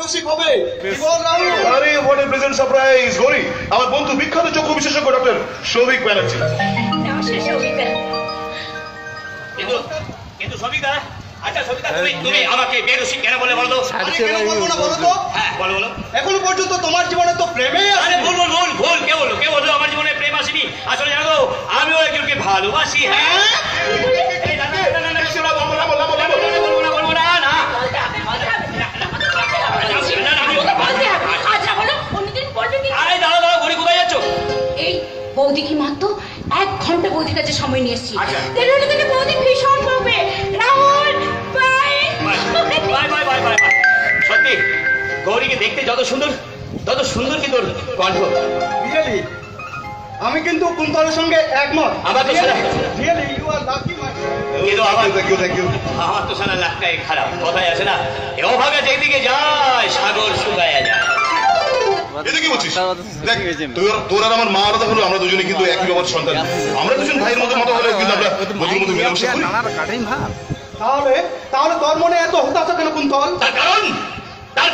রসিক হবে। কি বল রাহুল? আরে what a pleasant surprise Gauri, আমার বন্ধু বিখ্যাত চক্ষু বিশেষজ্ঞ ডক্টর সৌভিক ব্যানার্জি। নমস্কার সবিতা। কিন্তু সবিতা, আচ্ছা সবিতা, তুমি আমাকে বেরসিক কেন বলে বলো? আমি কেন বলবো না বলো তো? হ্যাঁ বলো বলো। এখনো পর্যন্ত তোমার জীবনে তো প্রেমেই আরে আসেনি। ভুল ভুল ভুল ভুল, কে বললো আমার জীবনে প্রেম আসেনি? আসলে জানো আমিও একজনকে ভালোবাসি। হ্যাঁ এই না না না না, শোনা বলবো না বলবো না বলবো না বলবো না না। আচ্ছা বলো, অন্যদিন বলবে কি? আরে দাঁড়া দাঁড়া, ঘুরি কোথায় যাচ্ছ? এই বৌদি কি মাত্র 1 ঘন্টা বৌদির কাছে সময় নিয়ে এসেছি। আচ্ছা। তাহলে কিন্তু বৌদি ভীষণ বলবে। Rahul bye bye bye bye bye. সত্যি গৌরীকে দেখতে যত সুন্দর কি তোর কণ্ঠ। রিয়েলি আমি কিন্তু কুন্তলের সঙ্গে একমত। আমার তো সারা really you are lucky man. কিন্তু আমার থ্যাংক ইউ। আমার তো সারা লাখটাই খারাপ। কথাই আছে না, এভাবে যেদিকে যায় সাগর শুকায়া যায়। এটা কি বলছিস? দেখ তোর আর আমার মা আলাদা হলো, আমরা দুজনে কিন্তু একই বাবার সন্তান। আমরা দুজন ভাইয়ের মতো হলে কিন্তু আমরা বন্ধুর মতো মিলেমিশে করি। তাহলে তোর মনে এত হতাশা কেন কুন্তল? তার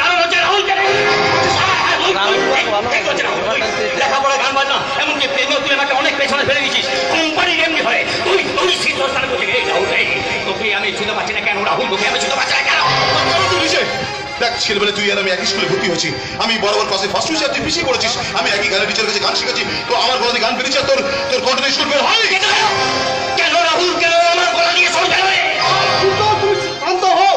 কারণ হচ্ছে রাহুল। লেখাপড়া গান বাজনা এমনকি প্রেমেও তুই আমাকে অনেক পেছনে ফেলে দিয়েছিস। কোম্পানির এমনি হয় তুই শীর্ষস্থানে বসে গেলে রাহুল তোকে আমি ছুতে পারছি না কেন? রাহুল তোকে আমি ছুতে পারছি না কেন? দেখ ছেলেবেলা তুই আর আমি একই স্কুলে ভর্তি হয়েছি। আমি বরাবর ক্লাসে ফার্স্ট হয়েছি আর তুই পিছিয়ে পড়েছিস। আমি একই গানের টিচারের কাছে গান শিখেছি, তো আমার গলা দিয়ে গান বেরিয়েছে আর তোর কণ্ঠে সুর বের হয় কেন? রাহুল কেন আমার গলা দিয়ে সুর বের হয়? তুমি শান্ত হও।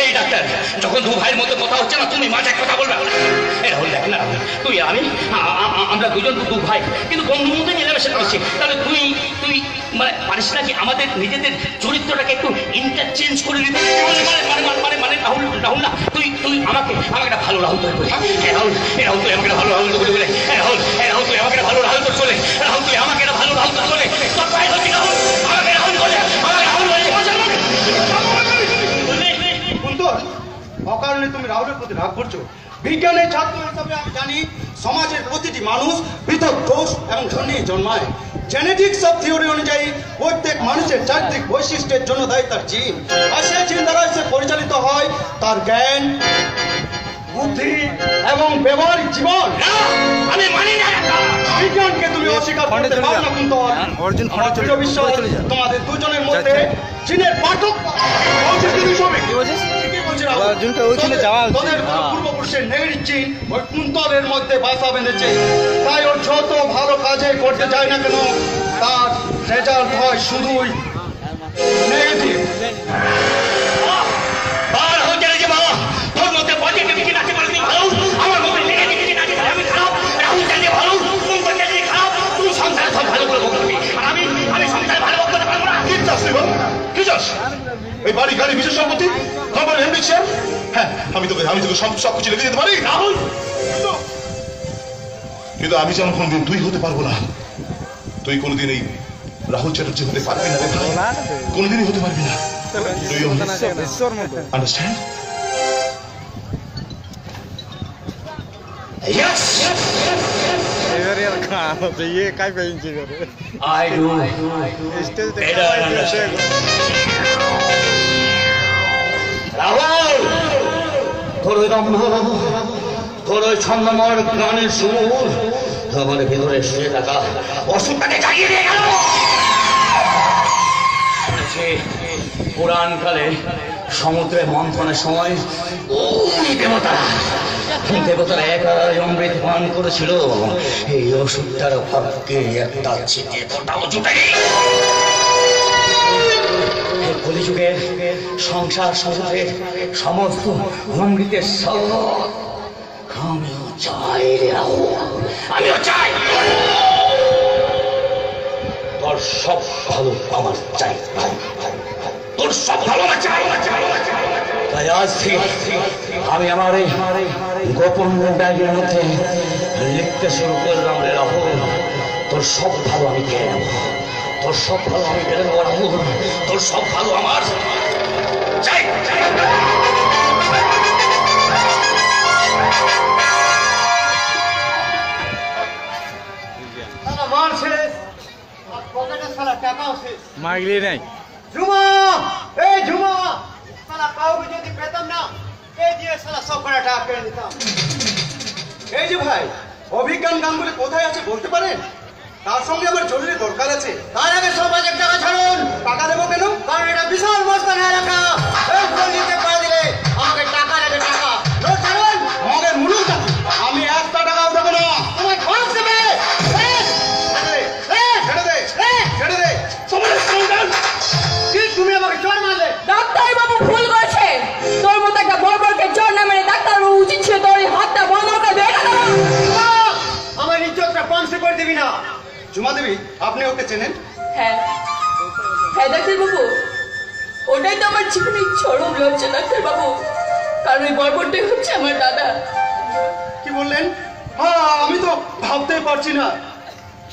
এই ডাক্তার, যখন দু ভাইয়ের মধ্যে কথা হচ্ছে না তুমি মাঝে কথা বলবে না। রাহুল দেখ না, তুই আমি আমরা দুজন দু ভাই, কিন্তু বন্ধুর মধ্যে মিলেমিশে করছি। তাহলে তুই মানে পারিস না কি আমাদের নিজেদের চরিত্রটাকে একটু ইন্টারচেঞ্জ করে নিতে? মানে রাহুল না, তুই আমাকে একটা ভালো রাহুল তৈরি করে। রাহুল তুই আমাকে একটা ভালো রাহুল তৈরি করে। রাহুল তুই আমাকে একটা ভালো রাহুল তৈরি করে। রাহুল তুই আমাকে একটা ভালো রাহুল তৈরি করে। তোর পায়ে ধরছি রাহুল, আমাকে রাহুল করে, আমাকে রাহুল করে। কুন্তল, অকারণে তুমি রাহুলের প্রতি রাগ করছো। বিজ্ঞানের ছাত্র হিসাবে আমি জানি সমাজের প্রতিটি মানুষ পৃথক দোষ এবং গুণ নিয়ে জন্মায়। জেনেটিক্স অফ থিওরি অনুযায়ী প্রত্যেক মানুষের চারিত্রিক বৈশিষ্ট্যের জন্য দায়ী তার জিন, আর সেই জিন দ্বারা সে পরিচালিত হয় তার জ্ঞান, বুদ্ধি এবং ব্যবহারিক জীবন। আমি মানি না। বিজ্ঞানকে তুমি অস্বীকার করতে পারো না কুন্তল। আমার দৃঢ় বিশ্বাস তোমাদের দুজনের মধ্যে জিনের পার্থক্য। তোদের পূর্বপুরুষের নেগেটিভ জিন ওই কুন্তলের মধ্যে বাসা বেঁধেছে, তাই ওর যত ভালো কাজে করতে চায় না কেন তার রেজাল্ট হয় শুধুই নেগেটিভ। তোর মধ্যে পজিটিভিটি আছে বলে তুই ভালো, আমার মধ্যে নেগেটিভিটি আছে বলে আমি খারাপ। রাহুল জানি ভালো, কুন্তল জানি খারাপ। তুই সংসারে সব ভালো করে বলবি আর আমি সংসারে ভালো করতে পারবো না। কি চাস রে? কি চাস? এই বাড়ি গাড়ি বিশেষ সম্পত্তি, কোম্পানি এমডি চেয়ার? হ্যাঁ, আমি তোকে সবকিছু লিখে দিতে পারি রাহুল, কিন্তু আমি যেমন কোনদিন তুই হতে পারবো না, তুই কোনোদিন এই রাহুল চ্যাটার্জি হতে পারবি না রে ভাই, কোনোদিনই হতে পারবি না। আন্ডারস্ট্যান্ড? Yes. ये काय पाहिजे I do. রাহুল, তোর ওই রম্ভ, তোর ওই ছন্দময় গানের সুর আমার ভেতরে শুয়ে থাকা অসুখটাকে জাগিয়ে দিয়ে গেল। পুরাণ কালে সমুদ্রে মন্থনের সময় ওই দেবতারা একাই অমৃত পান করেছিল। এই ওষুধটার ভাগ্যে একটা ছিটে ফোটাও জুটে নেই। কলিযুগের সংসার সমুদ্রের সমস্ত অমৃতের স্বাদ আমিও চাই রে রাহুল, আমিও চাই। তোর সব ভালো আমার চাই, তোর সব ভালো আমার চাই। তাই আজ থেকে আমি আমার এই গোপন ডায়েরির মধ্যে লিখতে শুরু করলাম রে রাহুল, তোর সব ভালো আমি কেড়ে নেব, তোর সব ভালো আমি কেড়ে নেব রাহুল, তোর সব ভালো আমার চাই। মাগলি নাই ঝুমা, এই ঝুমা, সালা কাউকে যদি পেতাম না, এই দিয়ে সব করে টাকা কেড়ে নিতাম। এই যে ভাই, অভিজ্ঞান গাঙ্গুলি কোথায় আছে বলতে পারেন? তার সঙ্গে আমার জরুরি দরকার আছে। তার আগে সব বাজেট টাকা ছাড়ুন। টাকা দেবো কেন? কারণ এটা বিশাল মস্তান এলাকা। এই পল্লীতে পা দিলে আমাকে টাকা লাগে, টাকা। নোট ছাড়ুন। আমাকে মুলুক টাকা। আমি 1 টাকাও দেবো না। তোমায় খরচ দেবে। ছেড়ে দে, ছেড়ে দে। তুমি আমাকে চোর মারলে। ডাক্তার বাবু ভুল করেছে। তোর মতো একটা বড়কে চোর না মেরে ডাক্তার বাবু উচিত ছিল তোর এই হাতটা বন্ধ করে বের করে দেওয়া। আমার ইজ্জতটা পাংশে করে দিবি না। ঝুমা দেবী, আপনি ওকে চেনেন? হ্যাঁ হ্যাঁ ডাক্তার বাবু, ওটাই তো আমার জীবনের চরম লজ্জা ডাক্তার বাবু, কারণ ওই বরবরটাই হচ্ছে আমার দাদা। কি বললেন? হ্যাঁ, আমি তো ভাবতেই পারছি না।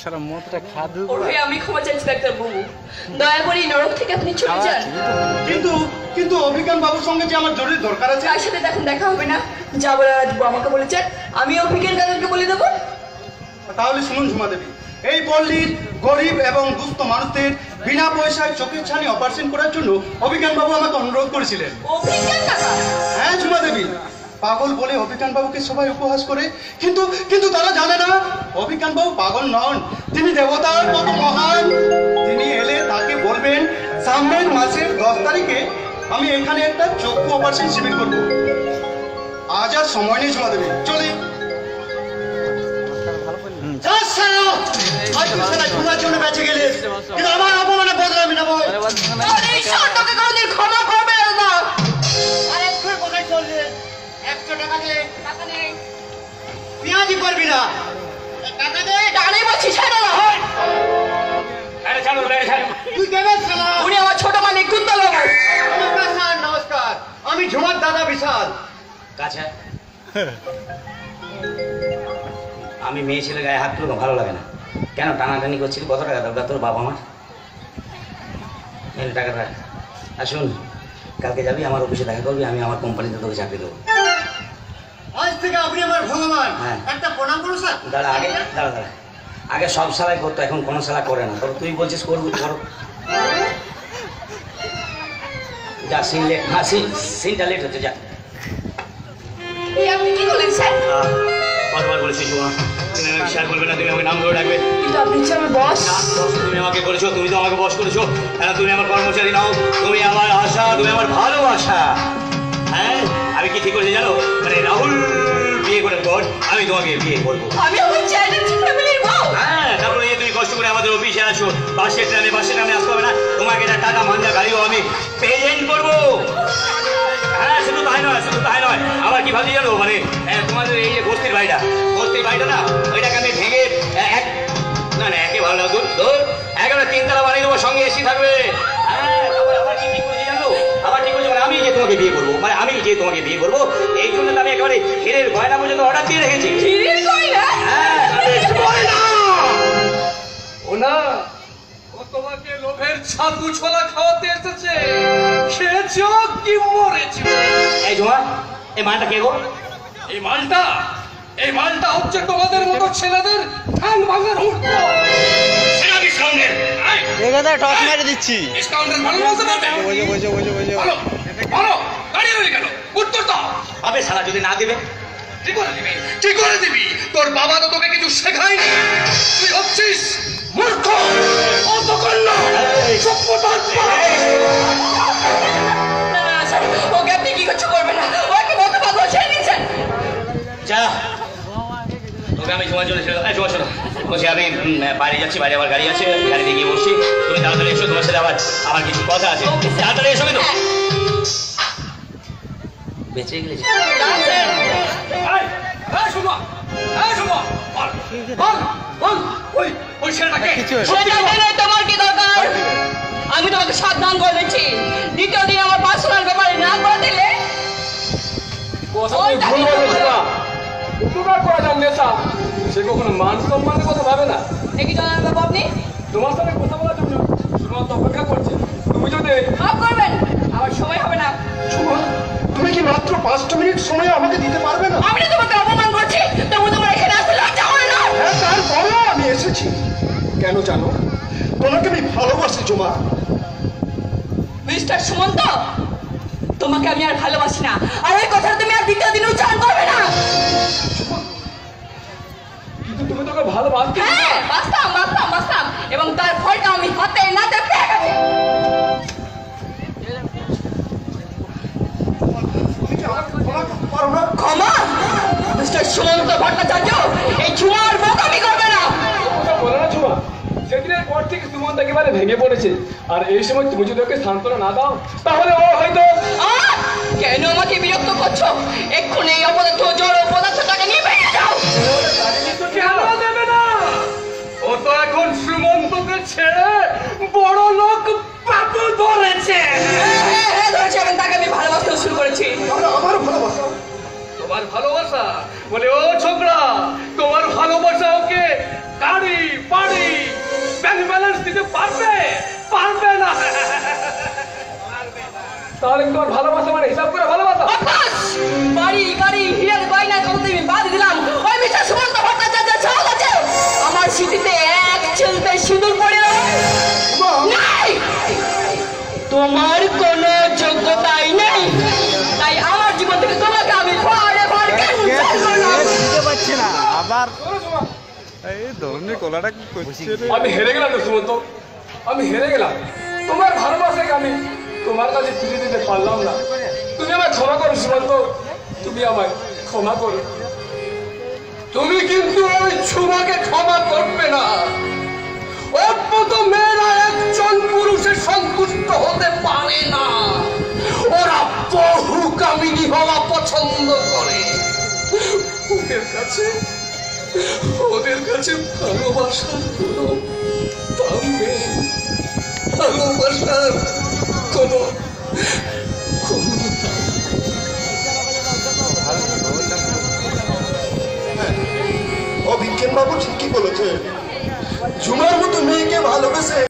সারা মতটা খাদু ওর হয়ে আমি ক্ষমা চাইছি ডাক্তার বাবু, দয়া করে এই নরক থেকে আপনি চলে যান। কিন্তু অভিজ্ঞান বাবুর সঙ্গে যে আমার জরুরি দরকার আছে। তার সাথে এখন দেখা হবে না, যা বলার আমাকে বলেছেন, আমি অভিজ্ঞান কাকাকে বলে দেবো। তাহলে শুনুন ঝুমা দেবী, এই পল্লীর গরিব এবং দুস্থ মানুষদের বিনা পয়সায় চোখের ছানি অপারেশন করার জন্য অভিজ্ঞান বাবু আমাকে অনুরোধ করেছিলেন। অভিজ্ঞান কাকা? হ্যাঁ ঝুমা দেবী, পাগল বলে অভিজ্ঞান বাবুকে সবাই উপহাস করে, কিন্তু তারা জানে না অভিজ্ঞান বাবু পাগল নন, তিনি দেবতার মতো মহান। তিনি এলে তাকে বলবেন সামনের মাসের 10 তারিখে আমি এখানে একটা চক্ষু অপারেশন শিবির করবো। আজ আর সময় নেই ঝুমা দেবী, চলি। বেঁচে গেলে কিন্তু আমার অপমানে বদলামি না ভাই। ক্ষমা করবে না। কোথায় চলবে? 100 টাকা দে। টাকা নেই। পেঁয়াজি করবি না। টাকা দে। ডানে বলছি ছাড়ো না। তুই দেবে শালা। উনি আমার ছোট মালিক কুন্তল বাবু। নমস্কার স্যার, নমস্কার। আমি ঝুমার দাদা বিশাল। কাছে আমি মেয়ে ছেলে গায়ে হাত তুলতে ভালো লাগে না। কেন টানাটানি করছিলি? কত টাকা দরকার তোর বাবা আমার? টাকাটা আর শুন, কালকে যাবি আমার অফিসে দেখা করবি, আমি আমার কোম্পানিতে তোকে চাকরি দেবো। আজ থেকে আপনি আমার ভগবান। হ্যাঁ। একটা প্রণাম করুন স্যার। দাঁড়া আগে সব সালাই করতো, এখন কোনো সালা করে না। তবে তুই বলছিস করবি, করো। যা সিন লেট, হ্যাঁ সিনটা লেট হচ্ছে, যা। এই আপনি কি বলেন স্যার? কতবার বলেছি তুমি শেয়ার করবে না, তুমি আমাকে নাম ধরে ডাকবে। কিন্তু আপনি হচ্ছে আমার বস। তুমি আমাকে করেছো, তুমি তো আমাকে বস করেছো। হ্যাঁ, তুমি আমার কর্মচারী নাও, তুমি আমার আশা, তুমি আমার ভালোবাসা। হ্যাঁ, আমি কি ঠিক করেছি জানো? মানে রাহুল বিয়ে করার পর আমি তোমাকে বিয়ে করবো। আমি আমার চ্যালেঞ্জ ফ্যামিলির বউ। হ্যাঁ, তারপরে তুমি কষ্ট করে আমাদের অফিসে আসো, বাসে ট্রেনে আসতে হবে না। তোমাকে একটা টাটা মাঞ্জা গাড়িও আমি প্রেজেন্ট করবো। হ্যাঁ, শুধু তাই নয়, আমার কি ভাবছি জানো? মানে তোমাদের এই যে বস্তির বাড়িটা না, ওইটাকে আমি ভেঙে না একে ভালো না, দূর একেবারে 3 তলা বানিয়ে দেবো, সঙ্গে এসি থাকবে। হ্যাঁ, আবার কি ঠিক করেছি জানো? আবার ঠিক করেছি, মানে আমি যে তোমাকে বিয়ে করবো, এই জন্য আমি একেবারে হীরের গয়না পর্যন্ত অর্ডার দিয়ে রেখেছি। হীরের গয়না? হ্যাঁ, ও না, ও তোমাকে লোভের ছাতু ছোলা খাওয়াতে এসেছে। খেয়েছো কি মরেছো? এই জমা, এই মালটা কে গো? এই মালটা হচ্ছে তোমাদের মতো ছেলেদের ঠ্যাং ভাঙার উঠত। সেটা ডিসকাউন্টের। এখানে টস মেরে দিচ্ছি। ডিসকাউন্টের মানে বলতে পারবে? বোঝো। বলো, দাঁড়িয়ে রইলি কেন? উত্তর দাও। আবে শালা, যদি না দিবে কি করে দিবি? তোর বাবা তো তোকে কিছু শেখায়নি। তুই হচ্ছিস মূর্খ, অপকর্ণ, সভ্যতার ওকে আপনি কি কিছু করবেন না, ওকে মতো পাগল ছেড়ে দিয়েছেন। যা, তোকে আমি জমা চলে শোনো বলছি, আমি বাইরে যাচ্ছি, বাইরে আমার গাড়ি আছে, গাড়িতে গিয়ে বসছি। তুমি তাড়াতাড়ি এসো, তোমার সাথে আবার আমার কিছু কথা আছে। তাড়াতাড়ি এসো কিন্তু। বেঁচে গেলেছি। ওই ছেলেটাকে তোমার কি দরকার? আমি তোমাকে সাবধান করে দিচ্ছি, দ্বিতীয় দিন আমার পার্সোনাল ব্যাপারে না করে দিলে উপকার করা যান নেতা, সে কখনো মান সম্মানের কথা ভাবে না। দেখি জানার ব্যাপার আপনি তোমার সাথে কথা বলার জন্য শুধুমাত্র অপেক্ষা করছে। তুমি যদি মাফ করবেন, আমার সময় হবে না। ঝুমা, তুমি কি মাত্র 5টা মিনিট সময় আমাকে দিতে পারবে না? আমি তোমাকে অপমান করছি, তবু তোমার এখানে আসতে লজ্জা হয় না? হ্যাঁ, তারপরেও আমি এসেছি। কেন জানো? তোমাকে আমি ভালোবাসি ঝুমা। মিস্টার সুমন্ত, তোমাকে আমি আর ভালোবাসি না, আর ওই কথা তুমি আর দ্বিতীয় দিন উচ্চারণ করবে না। কিন্তু তুমি তোকে ভালোবাসতে। হ্যাঁ, বাসতাম এবং তার ফলটা আমি হাতে নাতে পেয়ে গেছি। ক্ষমা মিস্টার সুমন্ত ভট্টাচার্য, এই ঝুমার বোকামি করবে না। বলো না ঝুমা, সেদিনের পর থেকে সুমন্ত একেবারে ভেঙে পড়েছে, আর এই সময় তুমি যদি ওকে সান্ত্বনা না দাও তাহলে ও হয়তো। কেন আমাকে বিরক্ত করছো? এক্ষুনি এই অপদার্থ জড় পদার্থটাকে নিয়ে বেরিয়ে যাও। কেন দেবে না? ও তো এখন সুমন্তকে ছেড়ে বড় লোক পাপু ধরেছে। হ্যাঁ ধরেছি, এবং তাকে আমি ভালোবাসতে শুরু করেছি। আমার ভালোবাসা, তোমার ভালোবাসা বলে ও ছোকরা, তোমার ভালোবাসা ওকে গাড়ি বাড়ি ব্যাংক ব্যালেন্স দিতে পারবে না। তাহলে তোমার ভালোবাসা মানে হিসাব করে ভালোবাসা? বাড়ি গাড়ি হিরের গয়না কত তুমি বাদ দিলাম, ওই মিস্টার সুমন্ত ভট্টাচার্য ছাড়া আছে আমার স্মৃতিতে এক চিলতে সিঁদুর পড়ে নাই। তোমার কোনো যোগ্যতাই নেই, তাই আমার জীবন থেকে তোমাকে আমি পাচ্ছি না আবার এই ধরনের কলাটা করছি। আমি হেরে গেলাম সুমন্ত, আমি হেরে গেলাম। তোমার ভালোবাসাকে আমি তোমার কাছে ফিরে দিতে পারলাম না। তুমি আমায় ক্ষমা করো সুমন্ত, তুমি আমায় ক্ষমা করো। তুমি কিন্তু ওই ঝুমাকে ক্ষমা করবে না। ওর মতো মেয়েরা একজন পুরুষের সন্তুষ্ট হতে পারে না, ওরা বহু কামিনী হওয়া পছন্দ করে। ওদের কাছে ভালোবাসার কোনো দাম নেই, ভালোবাসার কোনো ও বিজ্ঞান বাবু ঠিকই বলেছে, ঝুমার মতো মেয়েকে ভালোবেসে